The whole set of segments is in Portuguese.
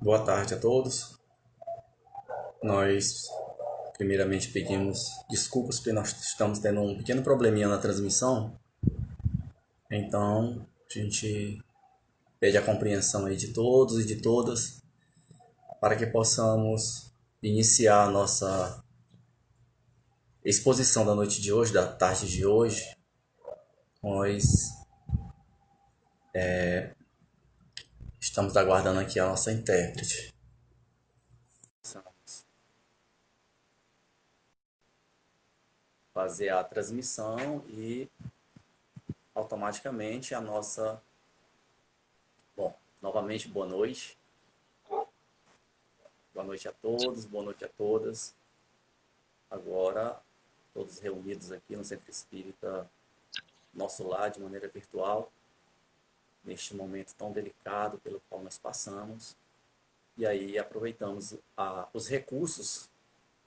Boa tarde a todos. Nós, primeiramente, pedimos desculpas porque nós estamos tendo um pequeno probleminha na transmissão. Então, a gente pede a compreensão aí de todos e de todas para que possamos iniciar a nossa exposição da noite de hoje, da tarde de hoje. Nós estamos aguardando aqui a nossa intérprete. Vamos fazer a transmissão e automaticamente a nossa. Bom, novamente, boa noite. Boa noite a todos, boa noite a todas. Agora, todos reunidos aqui no Centro Espírita Nosso Lar, de maneira virtual, neste momento tão delicado pelo qual nós passamos. E aí aproveitamos os recursos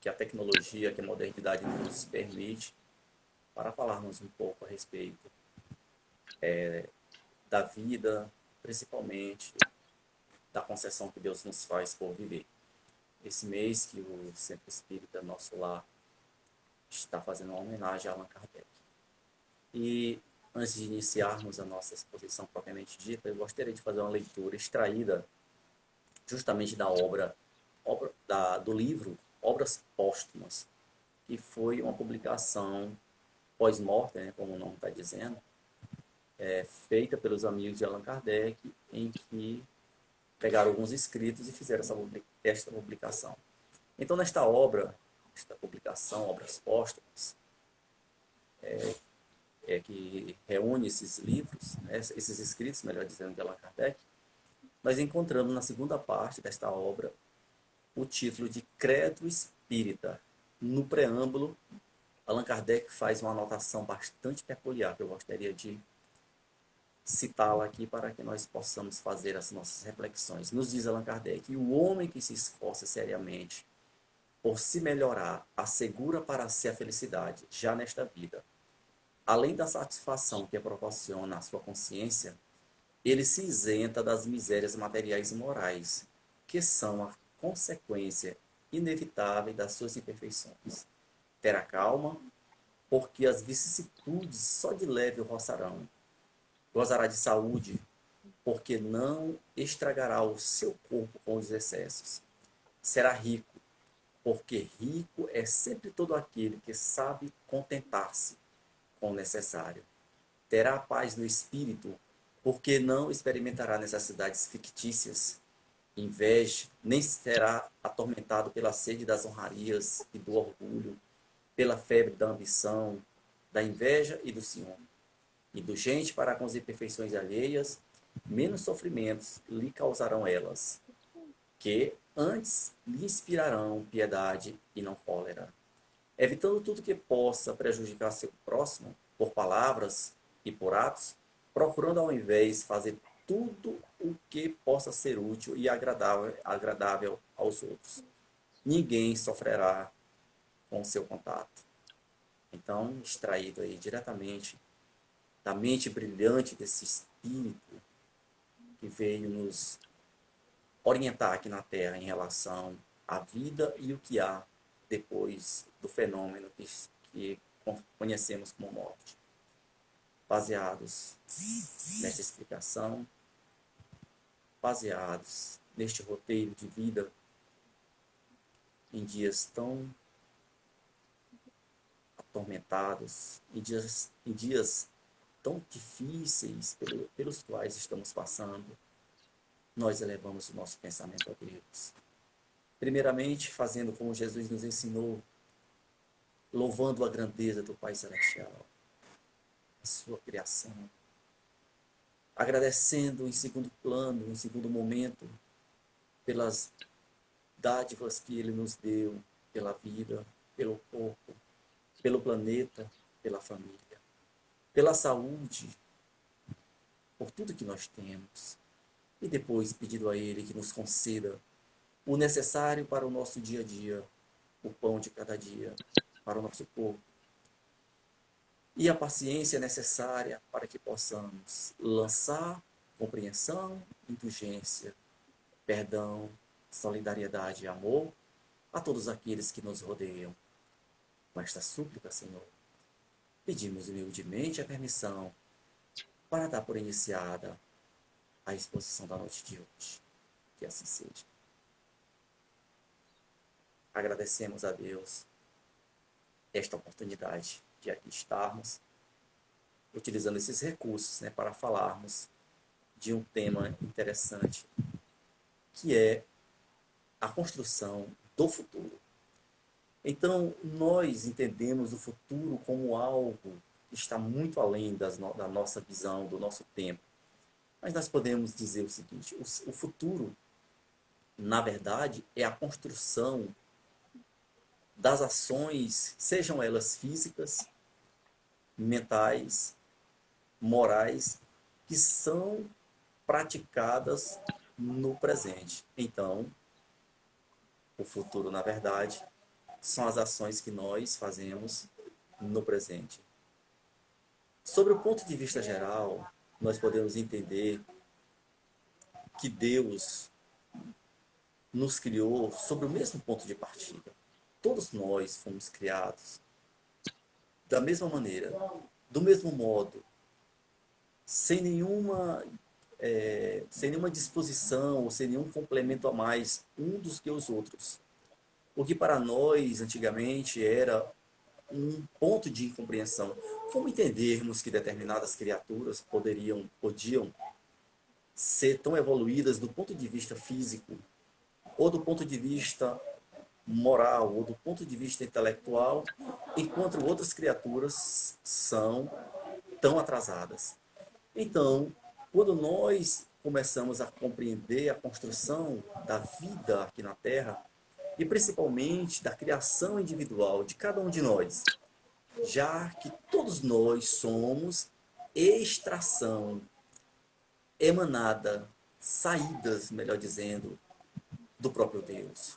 que a tecnologia, que a modernidade nos permite, para falarmos um pouco a respeito da vida, principalmente da concessão que Deus nos faz por viver. Esse mês que o Centro Espírita Nosso Lar está fazendo uma homenagem a Allan Kardec. E antes de iniciarmos a nossa exposição propriamente dita, eu gostaria de fazer uma leitura extraída justamente da do livro Obras Póstumas, que foi uma publicação pós-mortem, né, como o nome está dizendo, feita pelos amigos de Allan Kardec, em que pegaram alguns escritos e fizeram esta publicação. Então, nesta obra, esta publicação, Obras Póstumas, que reúne esses livros, né, esses escritos, melhor dizendo, de Allan Kardec, nós encontramos na segunda parte desta obra o título de Credo Espírita. No preâmbulo, Allan Kardec faz uma anotação bastante peculiar, que eu gostaria de citá-la aqui para que nós possamos fazer as nossas reflexões. Nos diz Allan Kardec: o homem que se esforça seriamente por se melhorar assegura para si a felicidade já nesta vida. Além da satisfação que proporciona à sua consciência, ele se isenta das misérias materiais e morais, que são a consequência inevitável das suas imperfeições. Terá calma, porque as vicissitudes só de leve o roçarão. Gozará de saúde, porque não estragará o seu corpo com os excessos. Será rico, porque rico é sempre todo aquele que sabe contentar-se com o necessário. Terá paz no espírito, porque não experimentará necessidades fictícias. Inveja, nem será atormentado pela sede das honrarias e do orgulho, pela febre da ambição, da inveja e do ciúme. Indulgente para com as imperfeições alheias, menos sofrimentos lhe causarão elas, que antes lhe inspirarão piedade e não cólera. Evitando tudo que possa prejudicar seu próximo, por palavras e por atos, procurando ao invés fazer tudo o que possa ser útil e agradável aos outros. Ninguém sofrerá com seu contato. Então, extraído aí diretamente da mente brilhante desse espírito que veio nos orientar aqui na Terra em relação à vida e o que há depois do fenômeno que conhecemos como morte. Baseados nesta explicação, baseados neste roteiro de vida em dias tão atormentados, em dias tão difíceis pelos quais estamos passando, nós elevamos o nosso pensamento a Deus. Primeiramente, fazendo como Jesus nos ensinou, louvando a grandeza do Pai Celestial, a sua criação, agradecendo em segundo plano, em segundo momento, pelas dádivas que Ele nos deu, pela vida, pelo corpo, pelo planeta, pela família, pela saúde, por tudo que nós temos. E depois pedindo a Ele que nos conceda o necessário para o nosso dia a dia, o pão de cada dia, para o nosso corpo. E a paciência necessária para que possamos lançar compreensão, indulgência, perdão solidariedade e amor a todos aqueles que nos rodeiam. Com esta súplica, Senhor, pedimos humildemente a permissão para dar por iniciada a exposição da noite de hoje. Que assim seja. Agradecemos a Deus esta oportunidade de aqui estarmos, utilizando esses recursos, né, para falarmos de um tema interessante, que é a construção do futuro. Então, nós entendemos o futuro como algo que está muito além da nossa visão, do nosso tempo. Mas nós podemos dizer o seguinte: o futuro, na verdade, é a construção das ações, sejam elas físicas, mentais, morais, que são praticadas no presente. Então, o futuro, na verdade, são as ações que nós fazemos no presente. Sobre o ponto de vista geral, nós podemos entender que Deus nos criou sobre o mesmo ponto de partida. Todos nós fomos criados da mesma maneira, do mesmo modo, sem nenhuma disposição ou sem nenhum complemento a mais um dos que os outros. O que para nós, antigamente, era um ponto de incompreensão. Como entendermos que determinadas criaturas podiam ser tão evoluídas do ponto de vista físico, ou do ponto de vista moral, ou do ponto de vista intelectual, enquanto outras criaturas são tão atrasadas? Então, quando nós começamos a compreender a construção da vida aqui na Terra, e principalmente da criação individual de cada um de nós, já que todos nós somos extração, emanada, saídas, melhor dizendo, do próprio Deus.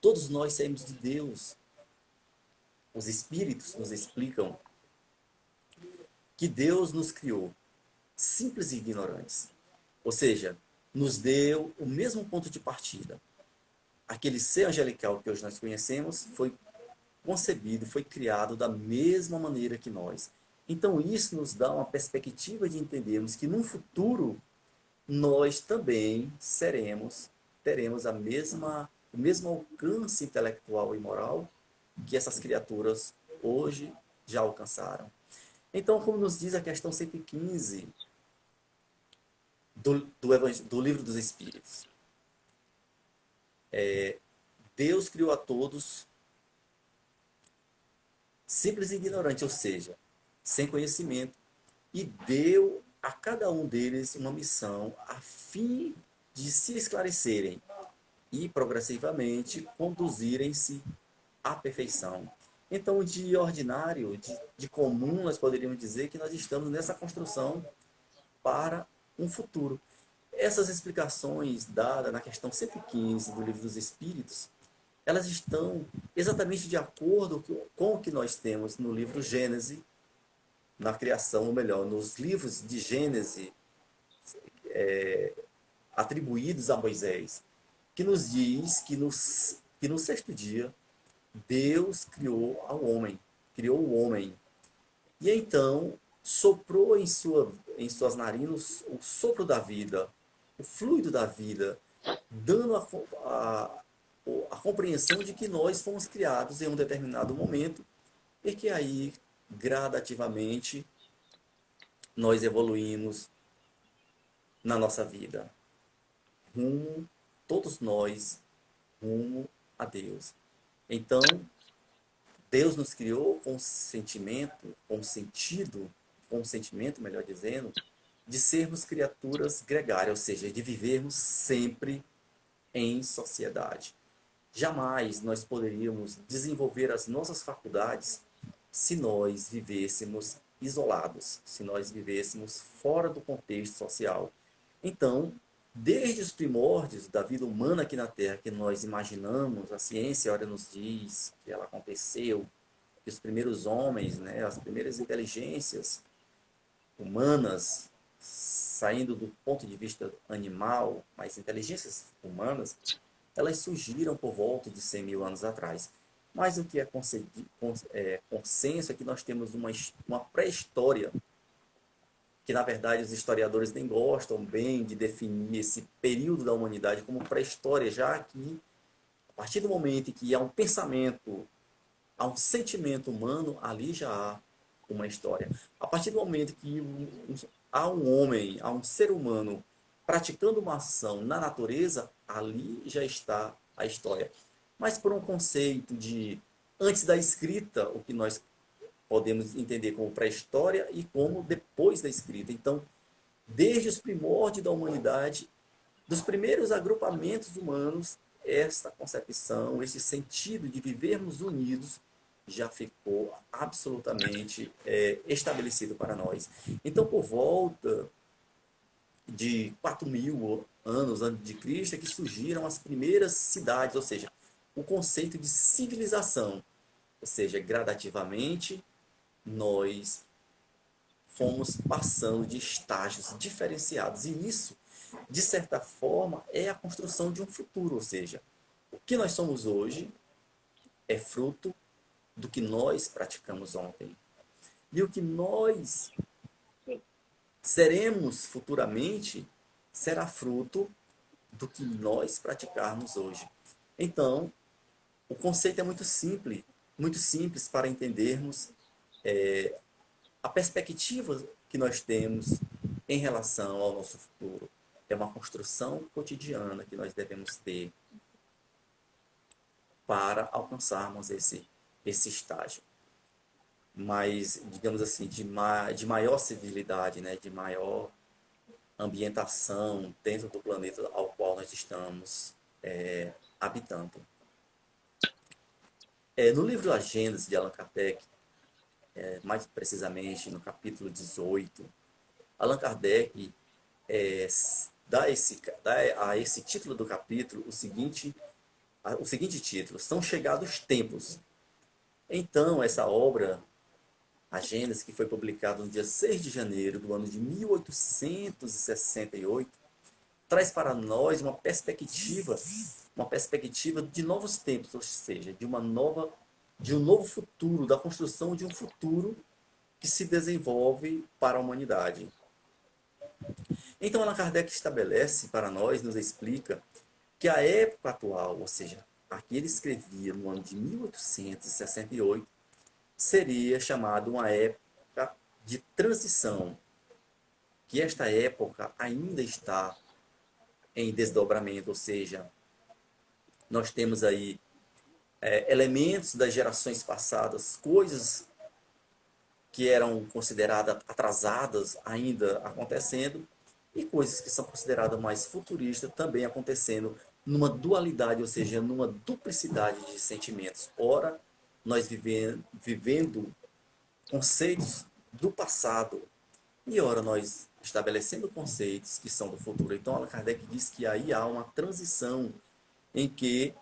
Todos nós saímos de Deus. Os Espíritos nos explicam que Deus nos criou simples e ignorantes. Ou seja, nos deu o mesmo ponto de partida. Aquele ser angelical que hoje nós conhecemos foi concebido, foi criado da mesma maneira que nós. Então isso nos dá uma perspectiva de entendermos que no futuro nós também teremos o mesmo alcance intelectual e moral que essas criaturas hoje já alcançaram. Então, como nos diz a questão 115 do Livro dos Espíritos, Deus criou a todos simples e ignorantes, ou seja, sem conhecimento, e deu a cada um deles uma missão a fim de se esclarecerem e progressivamente conduzirem-se à perfeição. Então, de ordinário, de comum, nós poderíamos dizer que nós estamos nessa construção para um futuro. Essas explicações dadas na questão 115 do Livro dos Espíritos, elas estão exatamente de acordo com o que nós temos no livro Gênese, na criação, ou melhor, nos livros de Gênese atribuídos a Moisés, que nos diz que no sexto dia Deus criou o homem. E então soprou em suas narinas o sopro da vida, o fluido da vida, dando a compreensão de que nós fomos criados em um determinado momento e que aí, gradativamente, nós evoluímos na nossa vida. Todos nós, rumo a Deus. Então, Deus nos criou com sentimento, melhor dizendo, de sermos criaturas gregárias, ou seja, de vivermos sempre em sociedade. Jamais nós poderíamos desenvolver as nossas faculdades se nós vivêssemos isolados, se nós vivêssemos fora do contexto social. Então, desde os primórdios da vida humana aqui na Terra, que nós imaginamos, a ciência ora nos diz que ela aconteceu, que os primeiros homens, né, as primeiras inteligências humanas, saindo do ponto de vista animal, mas inteligências humanas, elas surgiram por volta de 100 mil anos atrás. Mas o que é consenso é que nós temos uma pré-história, que na verdade os historiadores nem gostam bem de definir esse período da humanidade como pré-história, já que a partir do momento em que há um pensamento, há um sentimento humano, ali já há uma história. A partir do momento que há um homem, há um ser humano praticando uma ação na natureza, ali já está a história. Mas por um conceito de antes da escrita, o que nós podemos entender como pré-história e como depois da escrita. Então, desde os primórdios da humanidade, dos primeiros agrupamentos humanos, esta concepção, esse sentido de vivermos unidos já ficou absolutamente estabelecido para nós. Então, por volta de 4.000 anos antes de Cristo, é que surgiram as primeiras cidades, ou seja, o conceito de civilização, ou seja, gradativamente nós fomos passando de estágios diferenciados. E isso, de certa forma, é a construção de um futuro. Ou seja, o que nós somos hoje é fruto do que nós praticamos ontem. E o que nós seremos futuramente será fruto do que nós praticarmos hoje. Então, o conceito é muito simples para entendermos a perspectiva que nós temos em relação ao nosso futuro. É uma construção cotidiana que nós devemos ter para alcançarmos esse estágio. Mas, digamos assim, de maior civilidade, né? De maior ambientação dentro do planeta ao qual nós estamos habitando. No livro Agendas de Allan Kardec, mais precisamente no capítulo 18, Allan Kardec dá a esse título do capítulo o seguinte título: São chegados tempos. Então, essa obra, Agendas, que foi publicada no dia 6 de janeiro do ano de 1868, traz para nós uma perspectiva de novos tempos, ou seja, de um novo futuro, da construção de um futuro que se desenvolve para a humanidade. Então, Allan Kardec estabelece para nós, nos explica, que a época atual, ou seja, a que ele escrevia no ano de 1868, seria chamada uma época de transição, que esta época ainda está em desdobramento, ou seja, nós temos aí elementos das gerações passadas, coisas que eram consideradas atrasadas ainda acontecendo, e coisas que são consideradas mais futuristas também acontecendo numa dualidade, ou seja, numa duplicidade de sentimentos. Ora, nós vivendo conceitos do passado e ora nós estabelecendo conceitos que são do futuro. Então, Allan Kardec diz que aí há uma transição em que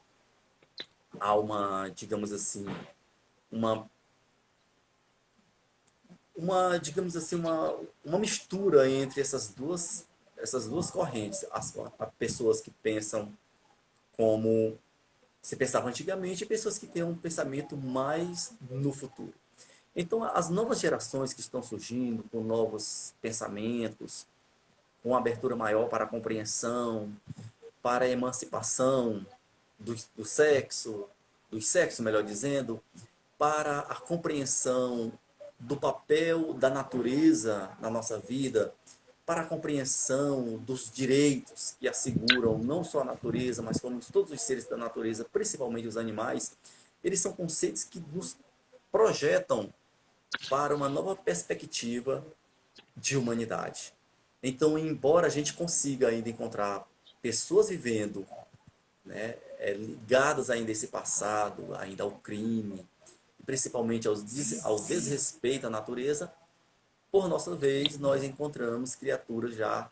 há uma, digamos assim, digamos assim, uma mistura entre essas duas correntes. As pessoas que pensam como se pensava antigamente e pessoas que têm um pensamento mais no futuro. Então, as novas gerações que estão surgindo com novos pensamentos, com uma abertura maior para a compreensão, para a emancipação do sexo, dos sexos, melhor dizendo, para a compreensão do papel da natureza na nossa vida, para a compreensão dos direitos que asseguram não só a natureza, mas como todos os seres da natureza, principalmente os animais, eles são conceitos que nos projetam para uma nova perspectiva de humanidade. Então, embora a gente consiga ainda encontrar pessoas vivendo, né, ligadas ainda a esse passado, ainda ao crime, principalmente ao desrespeito à natureza, por nossa vez, nós encontramos criaturas já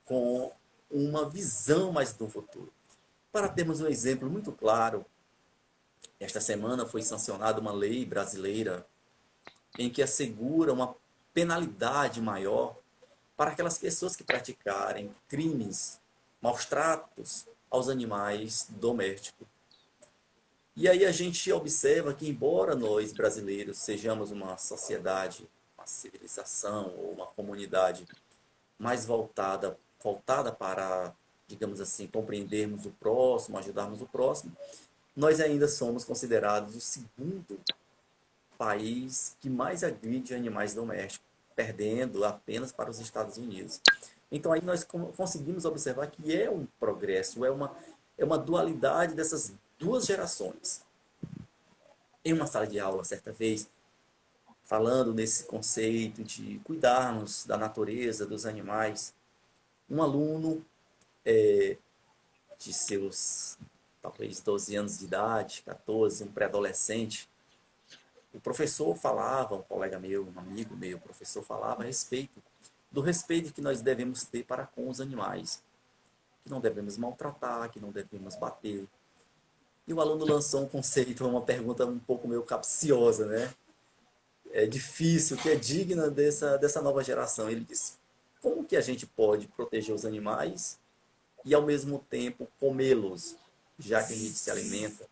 com uma visão mais do futuro. Para termos um exemplo muito claro, esta semana foi sancionada uma lei brasileira em que assegura uma penalidade maior para aquelas pessoas que praticarem crimes, maus tratos aos animais domésticos. E aí a gente observa que, embora nós brasileiros sejamos uma sociedade, uma civilização ou uma comunidade mais voltada para, digamos assim, compreendermos o próximo, ajudarmos o próximo, nós ainda somos considerados o segundo país que mais agride animais domésticos, perdendo apenas para os Estados Unidos. Então aí nós conseguimos observar que é um progresso, é uma dualidade dessas duas gerações. Em uma sala de aula, certa vez, falando nesse conceito de cuidarmos da natureza, dos animais, um aluno de seus talvez 12 anos de idade, 14, um pré-adolescente, o professor falava, um colega meu, um amigo meu, o professor falava a respeito do respeito que nós devemos ter para com os animais, que não devemos maltratar, que não devemos bater. E o aluno lançou um conceito, uma pergunta um pouco meio capciosa, né? É difícil, que é digna dessa nova geração. Ele disse, como que a gente pode proteger os animais e ao mesmo tempo comê-los, já que a gente se alimenta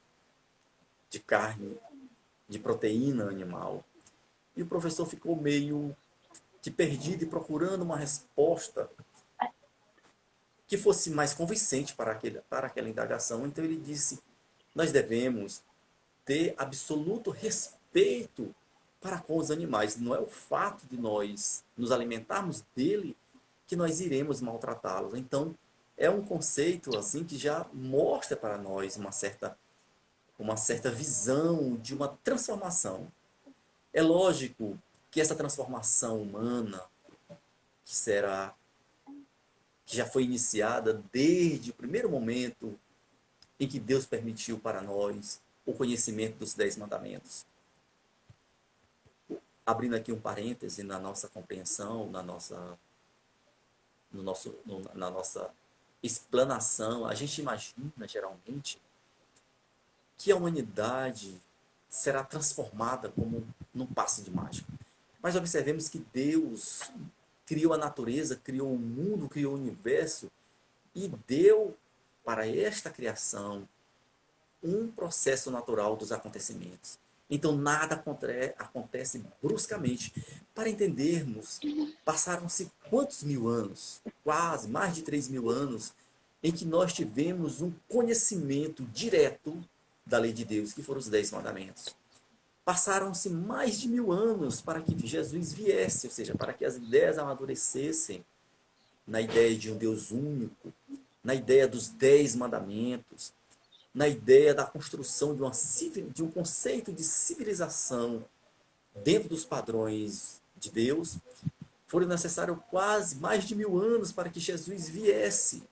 de carne, de proteína animal? E o professor ficou meio que perdido e procurando uma resposta que fosse mais convincente para aquela indagação. Então ele disse, nós devemos ter absoluto respeito para com os animais. Não é o fato de nós nos alimentarmos dele que nós iremos maltratá-los. Então, é um conceito assim que já mostra para nós uma certa visão de uma transformação. É lógico que essa transformação humana, que será que já foi iniciada desde o primeiro momento em que Deus permitiu para nós o conhecimento dos 10 mandamentos. Abrindo aqui um parêntese na nossa compreensão, na nossa explanação, a gente imagina geralmente que a humanidade será transformada como num passe de mágica. Mas observemos que Deus criou a natureza, criou o mundo, criou o universo e deu para esta criação um processo natural dos acontecimentos. Então nada acontece bruscamente. Para entendermos, passaram-se quantos mil anos? Quase mais de 3.000 anos em que nós tivemos um conhecimento direto da lei de Deus, que foram os 10 mandamentos. Passaram-se mais de 1.000 anos para que Jesus viesse, ou seja, para que as ideias amadurecessem na ideia de um Deus único, na ideia dos 10 mandamentos, na ideia da construção de um conceito de civilização dentro dos padrões de Deus. Foram necessários quase mais de 1.000 anos para que Jesus viesse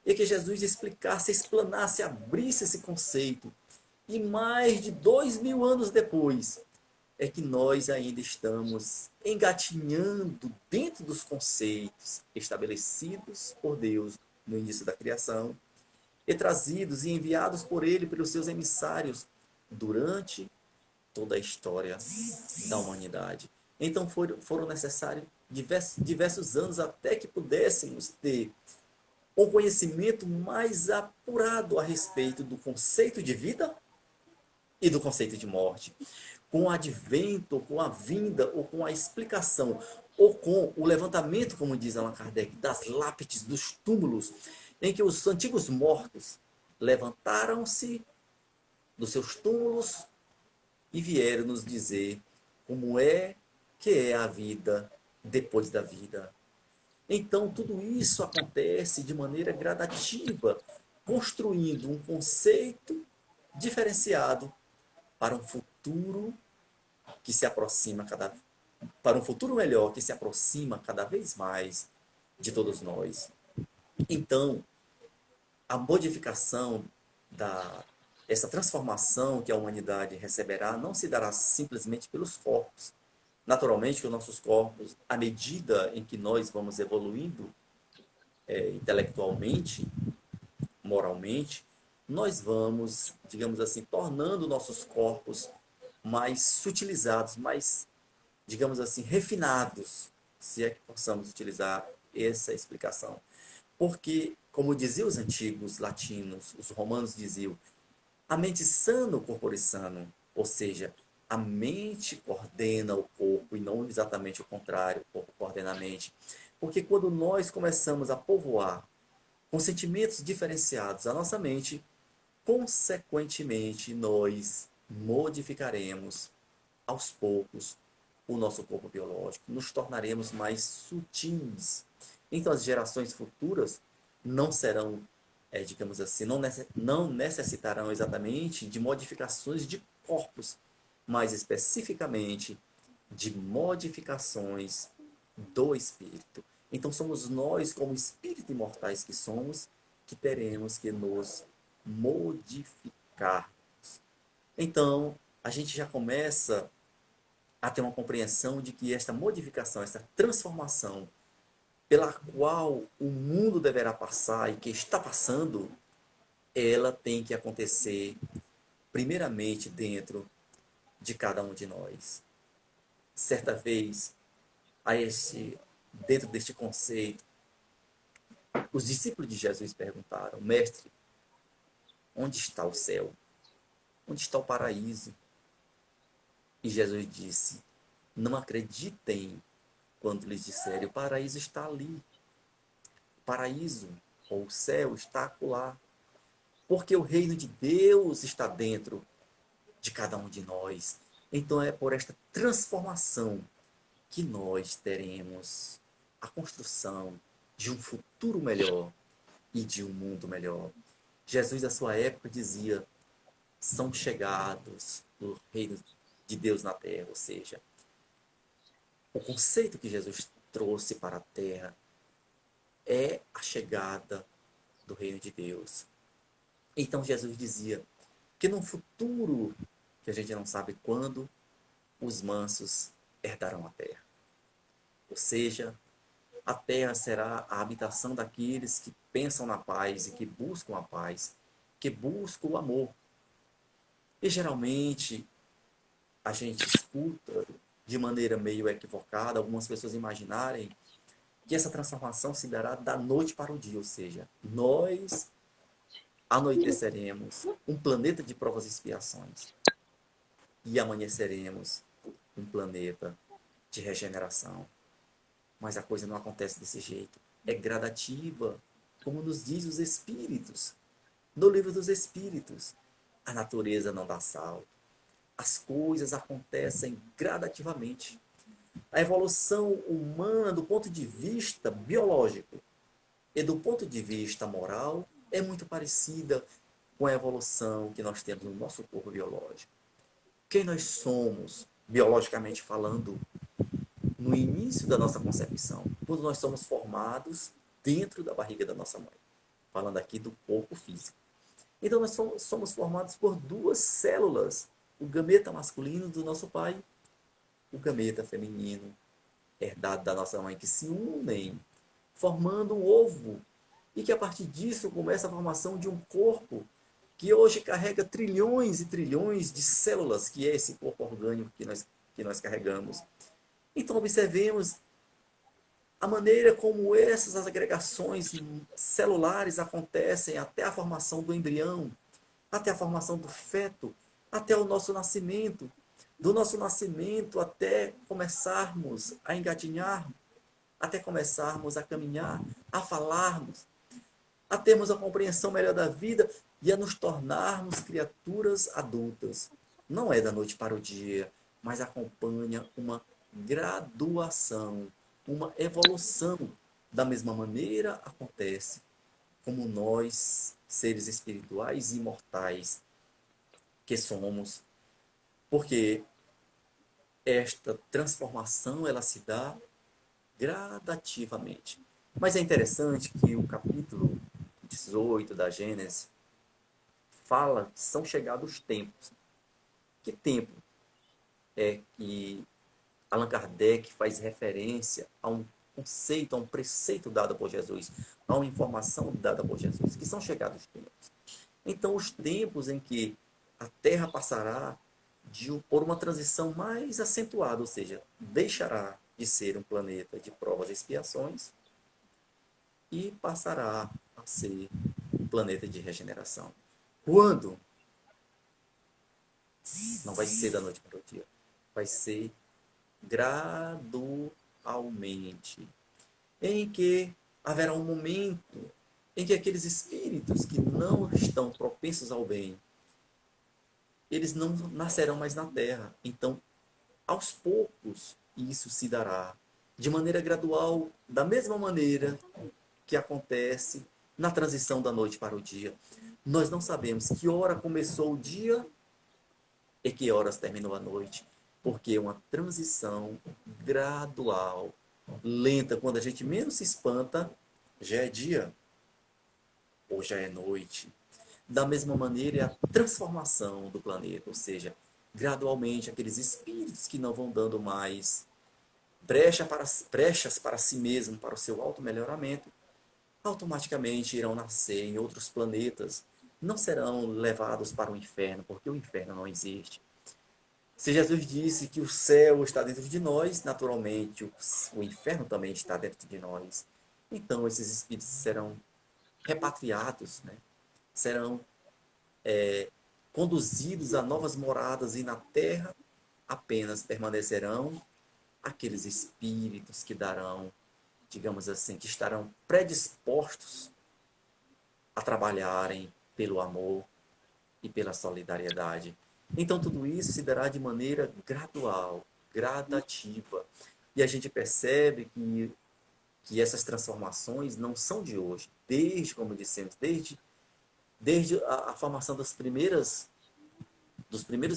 e que Jesus explicasse, explanasse, abrisse esse conceito. E mais de 2.000 anos depois é que nós ainda estamos engatinhando dentro dos conceitos estabelecidos por Deus no início da criação e trazidos e enviados por ele pelos seus emissários durante toda a história da humanidade. Então foram necessários diversos anos até que pudéssemos ter um conhecimento mais apurado a respeito do conceito de vida e do conceito de morte. Com o advento, ou com a vinda, ou com a explicação, ou com o levantamento, como diz Allan Kardec, das lápides, dos túmulos, em que os antigos mortos levantaram-se dos seus túmulos e vieram nos dizer como é que é a vida depois da vida. Então, tudo isso acontece de maneira gradativa, construindo um conceito diferenciado para um futuro que se aproxima para um futuro melhor que se aproxima cada vez mais de todos nós. Então, a modificação essa transformação que a humanidade receberá não se dará simplesmente pelos corpos. Naturalmente, que os nossos corpos, à medida em que nós vamos evoluindo intelectualmente, moralmente, nós vamos, digamos assim, tornando nossos corpos mais sutilizados, mais, digamos assim, refinados, se é que possamos utilizar essa explicação. Porque Como diziam os antigos latinos, os romanos diziam, a mente sana, o corpore sano. Ou seja, a mente coordena o corpo e não exatamente o contrário, o corpo coordena a mente. Porque quando nós começamos a povoar com sentimentos diferenciados a nossa mente, consequentemente nós modificaremos aos poucos o nosso corpo biológico, nos tornaremos mais sutis. Então as gerações futuras não serão, digamos assim, não necessitarão exatamente de modificações de corpos, mas especificamente de modificações do espírito. Então somos nós, como espírito imortais que somos, que teremos que nos modificar. Então, a gente já começa a ter uma compreensão de que esta modificação, esta transformação pela qual o mundo deverá passar e que está passando, ela tem que acontecer primeiramente dentro de cada um de nós. Certa vez, dentro deste conceito, os discípulos de Jesus perguntaram: Mestre, onde está o céu? Onde está o paraíso? E Jesus disse: não acreditem quando lhes disserem, o paraíso está ali. O paraíso, ou o céu, está acolá. Porque o reino de Deus está dentro de cada um de nós. Então é por esta transformação que nós teremos a construção de um futuro melhor e de um mundo melhor. Jesus, à sua época, dizia: são chegados o reino de Deus na terra, ou seja, o conceito que Jesus trouxe para a terra é a chegada do reino de Deus. Então Jesus dizia que no futuro, que a gente não sabe quando, os mansos herdarão a terra. Ou seja, a terra será a habitação daqueles que pensam na paz e que buscam a paz, que buscam o amor. E geralmente a gente escuta de maneira meio equivocada algumas pessoas imaginarem que essa transformação se dará da noite para o dia, ou seja, nós anoiteceremos um planeta de provas e expiações e amanheceremos um planeta de regeneração. Mas a coisa não acontece desse jeito. É gradativa, como nos diz os Espíritos. No livro dos Espíritos, a natureza não dá salto. As coisas acontecem gradativamente. A evolução humana, do ponto de vista biológico e do ponto de vista moral, é muito parecida com a evolução que nós temos no nosso corpo biológico. Quem nós somos, biologicamente falando, no início da nossa concepção, quando nós somos formados dentro da barriga da nossa mãe, falando aqui do corpo físico. Então nós somos formados por duas células, o gameta masculino do nosso pai, o gameta feminino, herdado da nossa mãe, que se unem, formando um ovo, e que a partir disso começa a formação de um corpo que hoje carrega trilhões e trilhões de células, que é esse corpo orgânico que nós carregamos. Então observemos a maneira como essas agregações celulares acontecem até a formação do embrião, até a formação do feto, até o nosso nascimento. Do nosso nascimento até começarmos a engatinhar, até começarmos a caminhar, a falarmos, a termos a compreensão melhor da vida e a nos tornarmos criaturas adultas. Não é da noite para o dia, mas acompanha uma graduação, uma evolução. Da mesma maneira acontece como nós, seres espirituais e imortais que somos, porque esta transformação ela se dá gradativamente. Mas é interessante que o capítulo 18 da Gênesis fala que são chegados os tempos. Que tempo é que Allan Kardec faz referência a um conceito, a um preceito dado por Jesus, a uma informação dada por Jesus, que são chegados os tempos. Então, os tempos em que a Terra passará por uma transição mais acentuada, ou seja, deixará de ser um planeta de provas e expiações e passará a ser um planeta de regeneração. Quando? Não vai ser da noite para o dia. Vai ser gradualmente. Em que haverá um momento em que aqueles espíritos que não estão propensos ao bem, eles não nascerão mais na Terra. Então, aos poucos, isso se dará de maneira gradual, da mesma maneira que acontece na transição da noite para o dia. Nós não sabemos que hora começou o dia e que horas terminou a noite, porque é uma transição gradual, lenta. Quando a gente menos se espanta, já é dia ou já é noite. Da mesma maneira, é a transformação do planeta, ou seja, gradualmente aqueles espíritos que não vão dando mais brechas para si mesmo, para o seu auto-melhoramento, automaticamente irão nascer em outros planetas, não serão levados para o inferno, porque o inferno não existe. Se Jesus disse que o céu está dentro de nós, naturalmente o inferno também está dentro de nós. Então esses espíritos serão repatriados, né? Serão conduzidos a novas moradas e na terra apenas permanecerão aqueles espíritos que darão, digamos assim, que estarão predispostos a trabalharem pelo amor e pela solidariedade. Então tudo isso se dará de maneira gradual, gradativa. E a gente percebe que essas transformações não são de hoje. Desde, como dissemos, desde a formação dos primeiros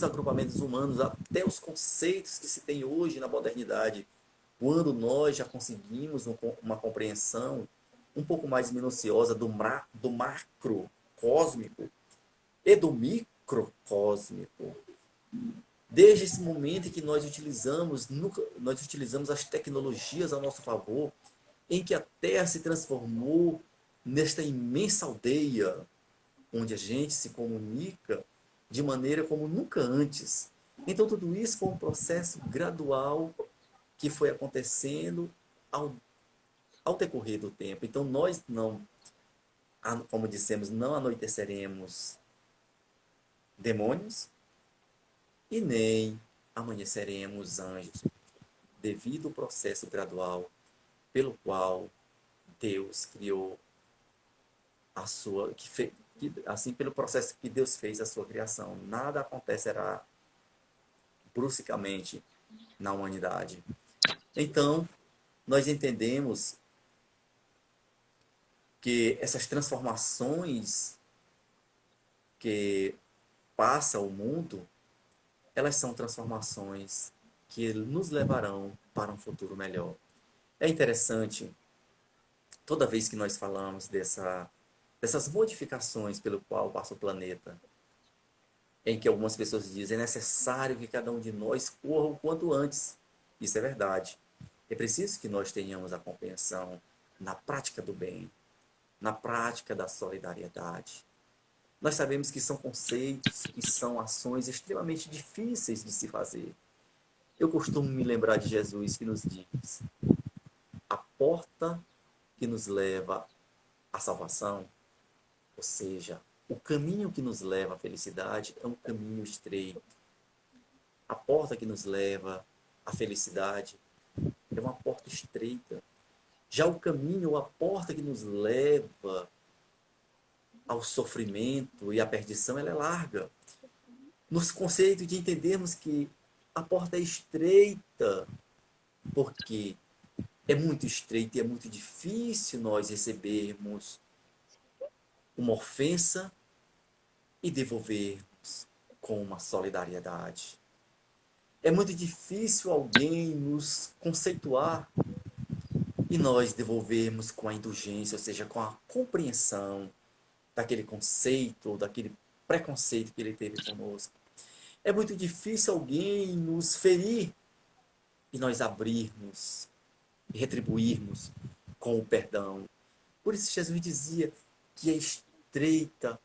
agrupamentos humanos até os conceitos que se tem hoje na modernidade, quando nós já conseguimos uma compreensão um pouco mais minuciosa do macro cósmico e do microcósmico. Desde esse momento em que nós utilizamos as tecnologias a nosso favor, em que a Terra se transformou nesta imensa aldeia, onde a gente se comunica de maneira como nunca antes. Então tudo isso foi um processo gradual que foi acontecendo ao decorrer do tempo. Então nós não, como dissemos, não anoiteceremos demônios e nem amanheceremos anjos, devido ao processo gradual pelo qual Deus criou a sua, assim pelo processo que Deus fez a sua criação. Nada acontecerá bruscamente na humanidade. Então, nós entendemos que essas transformações que passa o mundo, elas são transformações que nos levarão para um futuro melhor. É interessante, toda vez que nós falamos dessas modificações pelo qual passa o planeta, em que algumas pessoas dizem é necessário que cada um de nós corra o quanto antes. Isso é verdade. É preciso que nós tenhamos a compreensão na prática do bem, na prática da solidariedade. Nós sabemos que são conceitos e são ações extremamente difíceis de se fazer. Eu costumo me lembrar de Jesus que nos diz: a porta que nos leva à salvação, ou seja, o caminho que nos leva à felicidade é um caminho estreito. A porta que nos leva à felicidade é uma porta estreita. Já o caminho, a porta que nos leva ao sofrimento e à perdição, ela é larga. Nos conceitos de entendermos que a porta é estreita, porque é muito estreita e é muito difícil nós recebermos uma ofensa e devolvermos com uma solidariedade. É muito difícil alguém nos conceituar e nós devolvermos com a indulgência, ou seja, com a compreensão daquele conceito, ou daquele preconceito que ele teve conosco. É muito difícil alguém nos ferir e nós abrirmos e retribuirmos com o perdão. Por isso Jesus dizia que é estreita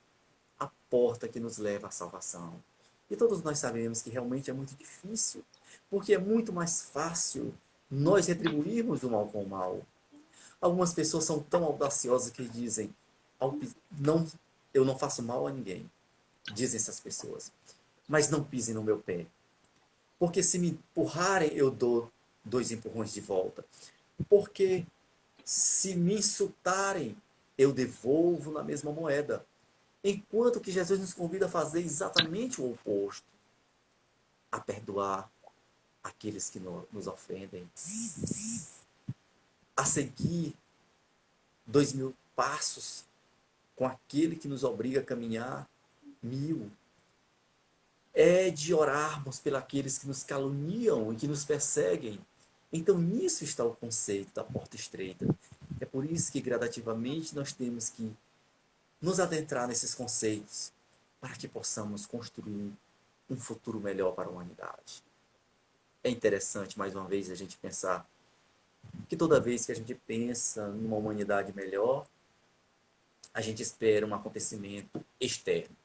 a porta que nos leva à salvação. E todos nós sabemos que realmente é muito difícil, porque é muito mais fácil nós retribuirmos o mal com o mal. Algumas pessoas são tão audaciosas que dizem: não, eu não faço mal a ninguém, dizem essas pessoas. Mas não pisem no meu pé. Porque se me empurrarem, eu dou 2 empurrões de volta. Porque se me insultarem, eu devolvo na mesma moeda. Enquanto que Jesus nos convida a fazer exatamente o oposto, a perdoar aqueles que nos ofendem, a seguir 2.000 passos com aquele que nos obriga a caminhar 1.000. É de orarmos pelos aqueles que nos caluniam e que nos perseguem. Então, nisso está o conceito da porta estreita. É por isso que gradativamente nós temos que nos adentrar nesses conceitos para que possamos construir um futuro melhor para a humanidade. É interessante, mais uma vez, a gente pensar que toda vez que a gente pensa numa humanidade melhor, a gente espera um acontecimento externo.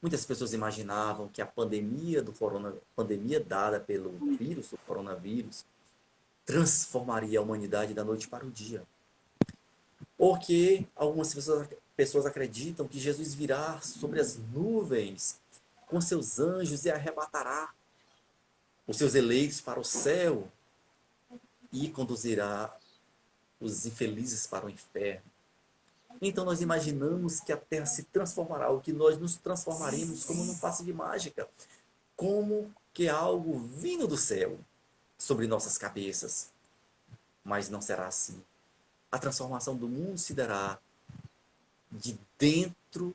Muitas pessoas imaginavam que a pandemia dada pelo vírus, o coronavírus, transformaria a humanidade da noite para o dia. Porque algumas pessoas acreditam que Jesus virá sobre as nuvens com seus anjos e arrebatará os seus eleitos para o céu e conduzirá os infelizes para o inferno. Então nós imaginamos que a terra se transformará, ou que nós nos transformaremos como num passe de mágica, como que algo vindo do céu sobre nossas cabeças. Mas não será assim. A transformação do mundo se dará de dentro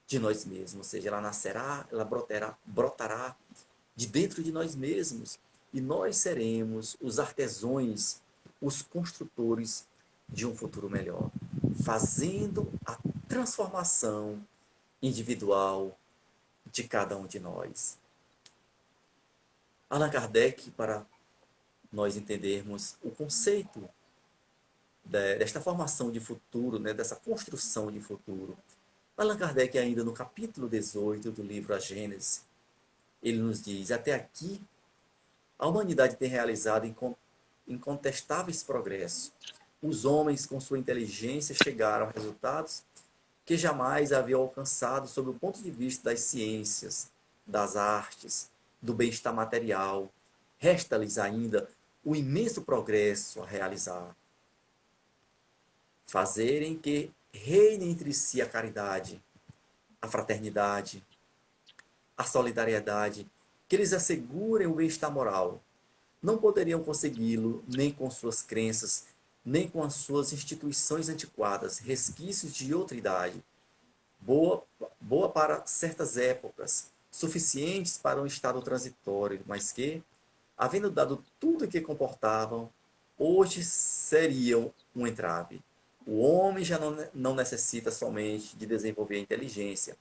de nós mesmos, ou seja, ela nascerá, ela brotará de dentro de nós mesmos, e nós seremos os artesãos, os construtores de um futuro melhor, fazendo a transformação individual de cada um de nós. Allan Kardec, para nós entendermos o conceito desta formação de futuro, né, dessa construção de futuro, Allan Kardec, ainda no capítulo 18 do livro A Gênese, ele nos diz: até aqui, a humanidade tem realizado incontestáveis progressos. Os homens, com sua inteligência, chegaram a resultados que jamais haviam alcançado sob o ponto de vista das ciências, das artes, do bem-estar material. Resta-lhes ainda o imenso progresso a realizar. Fazerem que reine entre si a caridade, a fraternidade, a solidariedade, que lhes assegurem o bem-estar moral. Não poderiam consegui-lo nem com suas crenças, nem com as suas instituições antiquadas, resquícios de outra idade, boa para certas épocas, suficientes para um estado transitório, mas que, havendo dado tudo o que comportavam, hoje seriam um entrave. O homem já não necessita somente de desenvolver a inteligência,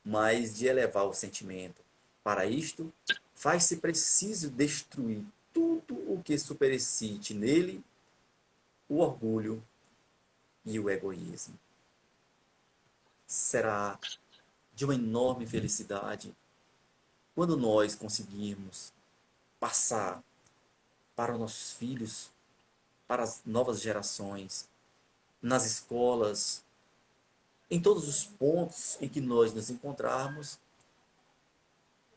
mas de elevar o sentimento. Para isto, faz-se preciso destruir tudo o que superexcite nele o orgulho e o egoísmo. Será de uma enorme felicidade quando nós conseguirmos passar para os nossos filhos, para as novas gerações, nas escolas, em todos os pontos em que nós nos encontrarmos,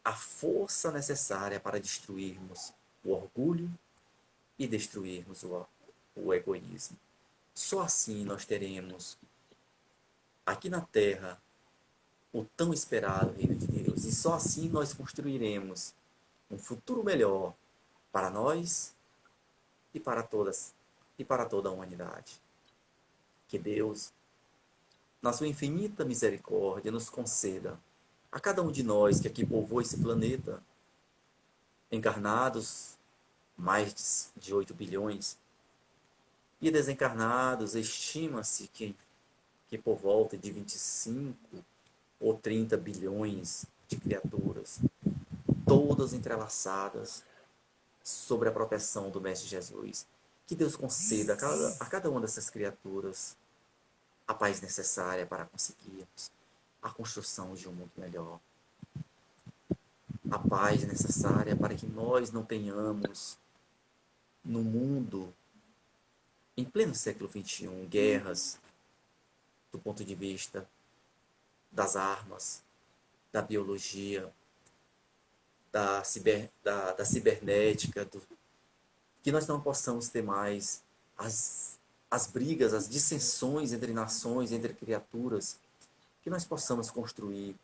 a força necessária para destruirmos o orgulho e destruirmos o egoísmo. Só assim nós teremos aqui na Terra o tão esperado reino de Deus. E só assim nós construiremos um futuro melhor para nós e para toda a humanidade. Que Deus, na sua infinita misericórdia, nos conceda a cada um de nós que aqui povoa esse planeta, encarnados mais de 8 bilhões, e desencarnados, estima-se que por volta de 25 ou 30 bilhões de criaturas, todas entrelaçadas sobre a proteção do Mestre Jesus. Que Deus conceda a cada uma dessas criaturas a paz necessária para conseguirmos a construção de um mundo melhor. A paz necessária para que nós não tenhamos no mundo, em pleno século XXI, guerras, do ponto de vista das armas, da biologia, da cibernética, que nós não possamos ter mais as brigas, as dissensões entre nações, entre criaturas, que nós possamos construir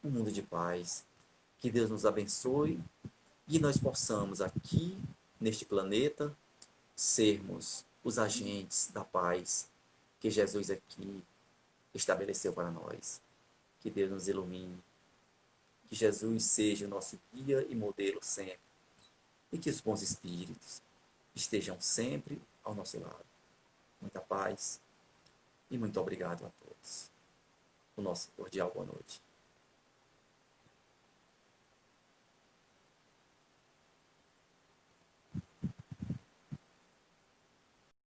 um mundo de paz. Que Deus nos abençoe e nós possamos aqui, neste planeta, sermos os agentes da paz que Jesus aqui estabeleceu para nós. Que Deus nos ilumine. Que Jesus seja o nosso guia e modelo sempre. E que os bons espíritos estejam sempre ao nosso lado. Muita paz e muito obrigado a todos. O nosso cordial boa noite.